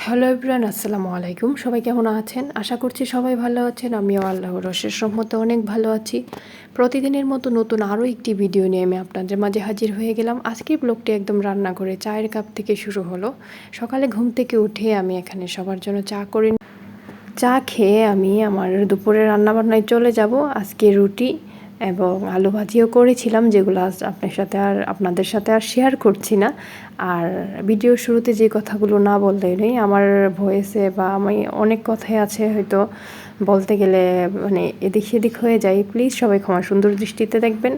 Hello everyone, আসসালামু আলাইকুম। সবাই কেমন আছেন? আশা করছি সবাই ভালো আছেন। আমিও আল্লাহর অশেষ রহমতে অনেক ভালো আছি। প্রতিদিনের মতো নতুন আরও একটি ভিডিও নিয়ে আমি আপনাদের মাঝে হাজির হয়ে গেলাম। আজকের ব্লগটি একদম রান্নাঘরে চায়ের কাপ থেকে শুরু হলো। সকালে ঘুম থেকে উঠে আমি এখানে সবার জন্য চা খেয়ে আমি আমার দুপুরে রান্নাবান্নায় চলে যাব। আজকে রুটি এবং আলু ভাজিও করেছিলাম, যেগুলো আজ আপনাদের সাথে আর শেয়ার করছি না। আর ভিডিওর শুরুতে যে কথাগুলো না বললেই নেই, আমার ভয়েসে বা আমি অনেক কথাই আছে হয়তো বলতে গেলে মানে এদিক সেদিক হয়ে যায়। প্লিজ সবাই ক্ষমা সুন্দর দৃষ্টিতে দেখবেন।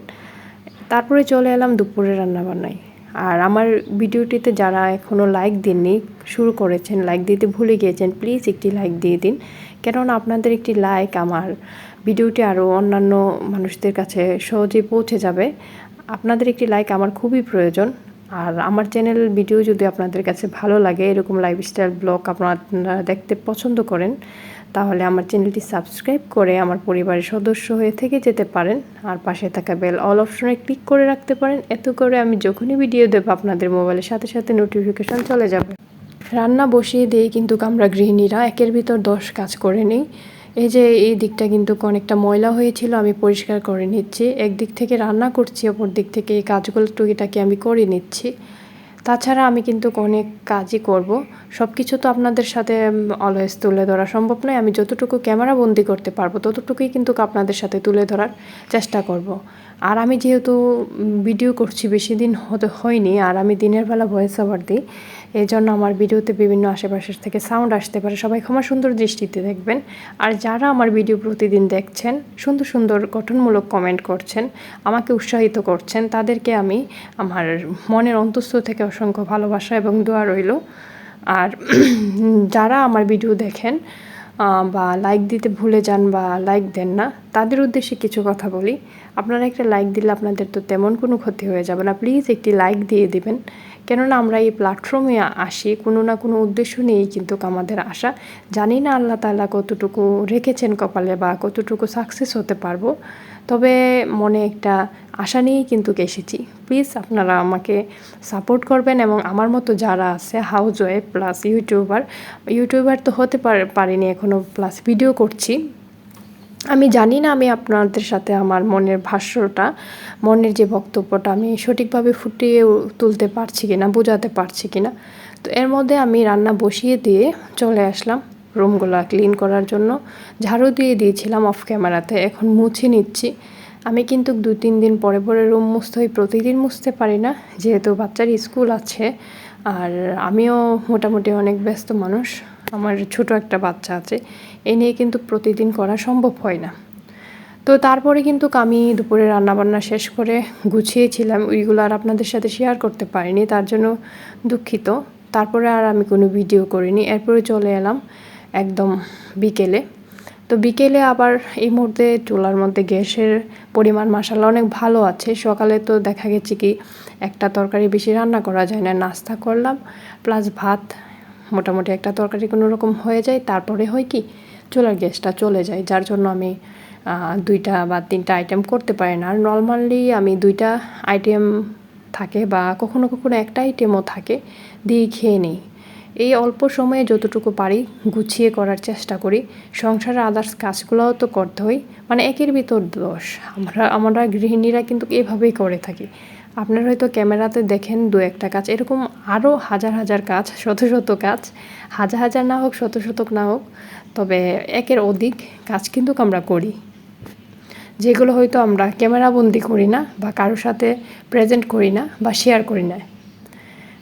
তারপরে চলে এলাম দুপুরে রান্নাবান্নায়। আর আমার ভিডিওটিতে যারা এখনও লাইক দেননি, শুরু করেছেন, লাইক দিতে ভুলে গিয়েছেন, প্লিজ একটি লাইক দিয়ে দিন। কেননা আপনাদের একটি লাইক আমার ভিডিওটি আরও অন্যান্য মানুষদের কাছে সহজেই পৌঁছে যাবে। আপনাদের একটি লাইক আমার খুবই প্রয়োজন। আর আমার চ্যানেল ভিডিও যদি আপনাদের কাছে ভালো লাগে, এরকম লাইফস্টাইল ব্লগ আপনারা দেখতে পছন্দ করেন, তাহলে আমার চ্যানেলটি সাবস্ক্রাইব করে আমার পরিবারের সদস্য হয়ে থেকে যেতে পারেন। আর পাশে থাকা বেল অল অপশনে ক্লিক করে রাখতে পারেন। এত করে আমি যখনই ভিডিও দেবো আপনাদের মোবাইলের সাথে সাথে নোটিফিকেশন চলে যাবে। রান্না বসিয়ে দিয়ে কিন্তু আমরা গৃহিণীরা একের ভিতর 10 কাজ করে নিই। এই যে এই দিকটা কিন্তু অনেকটা ময়লা হয়েছিল, আমি পরিষ্কার করে নিচ্ছি। একদিক থেকে রান্না করছি, অপর দিক থেকে এই কাজগুলো টুকিটাকি আমি করে নিচ্ছি। তাছাড়া আমি কিন্তু অনেক কাজই করব। সব কিছু তো আপনাদের সাথে অলওয়েজ তুলে ধরা সম্ভব নয়। আমি যতটুকু ক্যামেরা বন্দি করতে পারবো ততটুকুই কিন্তু আপনাদের সাথে তুলে ধরার চেষ্টা করব। আর আমি যেহেতু ভিডিও করছি বেশি দিন হয়নি, আর আমি দিনের বেলা ভয়েস ওভার দিই, এই জন্য আমার ভিডিওতে বিভিন্ন আশেপাশের থেকে সাউন্ড আসতে পারে। সবাই ক্ষমা সুন্দর দৃষ্টিতে দেখবেন। আর যারা আমার ভিডিও প্রতিদিন দেখছেন, সুন্দর সুন্দর গঠনমূলক কমেন্ট করছেন, আমাকে উৎসাহিত করছেন, তাদেরকে আমি আমার মনের অন্তঃস্থল থেকে অসংখ্য ভালোবাসা এবং দোয়া রইল। আর যারা আমার ভিডিও দেখেন বা লাইক দিতে ভুলে যান বা লাইক দেন না, তাদের উদ্দেশ্যে কিছু কথা বলি। আপনারা একটা লাইক দিলে আপনাদের তো তেমন কোনো ক্ষতি হয়ে যাবে না। প্লিজ একটি লাইক দিয়ে দিবেন। কেননা আমরা এই প্ল্যাটফর্মে আসি কোনো না কোনো উদ্দেশ্য নিয়েই কিন্তু আমাদের আসা। জানি না আল্লাহ তাআলা কতটুকু রেখেছেন কপালে বা কতটুকু সাকসেস হতে পারবো, তবে মনে একটা আশা নিয়েই কিন্তু এসেছি। প্লিজ আপনারা আমাকে সাপোর্ট করবেন। এবং আমার মতো যারা আছে হাউস ওয়াইফ প্লাস ইউটিউবার তো হতে পারিনি এখনও, প্লাস ভিডিও করছি। আমি জানি না আমি আপনাদের সাথে আমার মনের ভাষ্যটা, মনের যে বক্তব্যটা আমি সঠিকভাবে ফুটিয়ে তুলতে পারছি কিনা, বোঝাতে পারছি কিনা। তো এর মধ্যে আমি রান্না বসিয়ে দিয়ে চলে আসলাম রুমগুলো ক্লিন করার জন্য। ঝাড়ু দিয়ে দিয়েছিলাম অফ ক্যামেরাতে, এখন মুছে নিচ্ছি। আমি কিন্তু 2-3 দিন পরে পরে রুম মুছতে হয়, প্রতিদিন মুছতে পারি না, যেহেতু বাচ্চার স্কুল আছে। আর আমিও মোটামুটি অনেক ব্যস্ত মানুষ, আমার ছোট একটা বাচ্চা আছে, এ নিয়ে কিন্তু প্রতিদিন করা সম্ভব হয় না। তো তারপরে কিন্তু আমি দুপুরে রান্নাবান্না শেষ করে গুছিয়েছিলাম, ওইগুলো আর আপনাদের সাথে শেয়ার করতে পারিনি, তার জন্য দুঃখিত। তারপরে আর আমি কোনো ভিডিও করিনি। এরপরে চলে এলাম একদম বিকেলে। তো বিকেলে আবার এই মুহূর্তে চুলার মধ্যে গ্যাসের পরিমাণ মাশাআল্লাহ অনেক ভালো আছে। সকালে তো দেখা গেছে কি একটা তরকারি বেশি রান্না করা যায় না, নাস্তা করলাম প্লাস ভাত, মোটামুটি একটা তরকারি কোনো রকম হয়ে যায়। তারপরে হয় কি চুলার গ্যাসটা চলে যায়, যার জন্য আমি 2টা বা 3টা আইটেম করতে পারি না। আর নর্মালি আমি 2টা আইটেম থাকে বা কখনো কখনো একটা আইটেমও থাকে দিয়ে খেয়ে নিই। এই অল্প সময়ে যতটুকু পারি গুছিয়ে করার চেষ্টা করি। সংসারের আদার্স কাজগুলোও তো করতে হয়, মানে একের ভিতর 10। আমরা গৃহিণীরা কিন্তু এভাবেই করে থাকি। আপনারা হয়তো ক্যামেরাতে দেখেন 2-1টা কাজ, এরকম আরও হাজার হাজার কাজ, শত শত কাজ, হাজার হাজার না হোক শত শতক না হোক, তবে একের অধিক কাজ কিন্তু আমরা করি, যেগুলো হয়তো আমরা ক্যামেরাবন্দি করি না বা কারোর সাথে প্রেজেন্ট করি না বা শেয়ার করি না।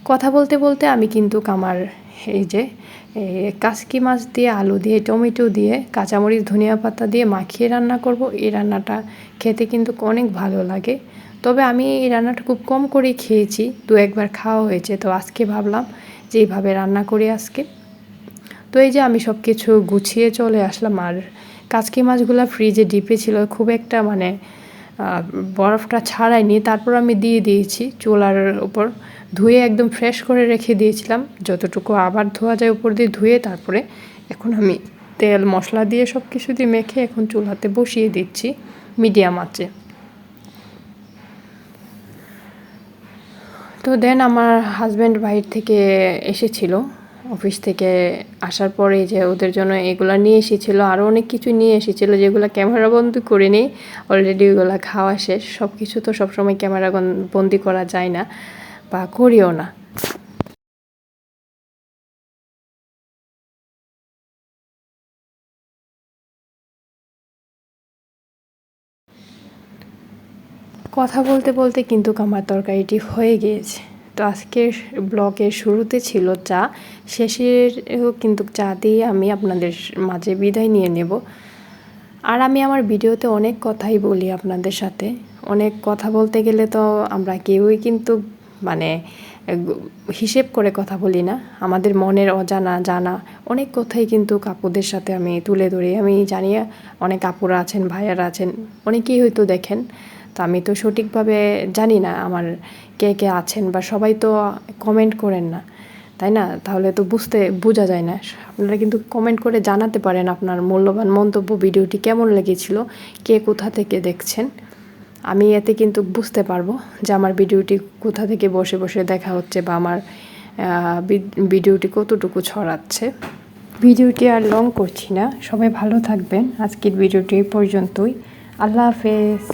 কথা বলতে বলতে আমি কিন্তু আমার এই যে কাসকি মাছ দিয়ে, আলু দিয়ে, টমেটো দিয়ে, কাঁচামরিচ, ধনিয়া পাতা দিয়ে মাখিয়ে রান্না করব। এই রান্নাটা খেতে কিন্তু অনেক ভালো লাগে। তবে আমি এই রান্নাটা খুব কম করেই খেয়েছি, 2-1বার খাওয়া হয়েছে। তো আজকে ভাবলাম যে এইভাবে রান্না করি আজকে। তো এই যে আমি সব কিছু গুছিয়ে চলে আসলাম। আর কাচকি মাছগুলো ফ্রিজে ডিপে ছিল, খুব একটা মানে বরফটা ছাড়াইনি। তারপর আমি দিয়ে দিয়েছি চুলার উপর, ধুয়ে একদম ফ্রেশ করে রেখে দিয়েছিলাম, যতটুকু আবার ধোয়া যায় উপর দিয়ে ধুয়ে। তারপরে এখন আমি তেল মশলা দিয়ে সব কিছু দিয়ে মেখে এখন চুলাতে বসিয়ে দিচ্ছি মিডিয়াম আঁচে। তো দেন আমার হাজব্যান্ড বাইরে থেকে এসেছিল, অফিস থেকে আসার পরে যে ওদের জন্য এগুলো নিয়ে এসেছিল, আরও অনেক কিছু নিয়ে এসেছিল যেগুলো ক্যামেরা বন্দি করে নিই। অলরেডি ওগুলো খাওয়া শেষ। সব কিছু তো সবসময় ক্যামেরা বন্দি করা যায় না বা করিও না। কথা বলতে বলতে কিন্তু আমার তরকারিটি হয়ে গিয়েছে। তো আজকের ব্লগের শুরুতে ছিল চা, শেষেও কিন্তু চা দিয়ে আমি আপনাদের মাঝে বিদায় নিয়ে নেব। আর আমি আমার ভিডিওতে অনেক কথাই বলি আপনাদের সাথে। অনেক কথা বলতে গেলে তো আমরা কেউই কিন্তু মানে হিসেব করে কথা বলি না। আমাদের মনের অজানা জানা অনেক কথাই কিন্তু আপুদের সাথে আমি তুলে ধরি। আমি জানি অনেক আপুরা আছেন, ভাইয়ারা আছেন, অনেকেই হয়তো দেখেন। তো আমি তো সঠিকভাবে জানি না আমার কে কে আছেন, বা সবাই তো কমেন্ট করেন না, তাই না? তাহলে তো বোঝা যায় না। আপনারা কিন্তু কমেন্ট করে জানাতে পারেন আপনার মূল্যবান মন্তব্য, ভিডিওটি কেমন লেগেছিল, কে কোথা থেকে দেখছেন। আমি এতে কিন্তু বুঝতে পারবো যে আমার ভিডিওটি কোথা থেকে বসে বসে দেখা হচ্ছে, বা আমার ভিডিওটি কতটুকু ছড়াচ্ছে। ভিডিওটি আর লং করছি না, সবাই ভালো থাকবেন। আজকের ভিডিওটি এই পর্যন্তই। আল্লাহ হাফেজ।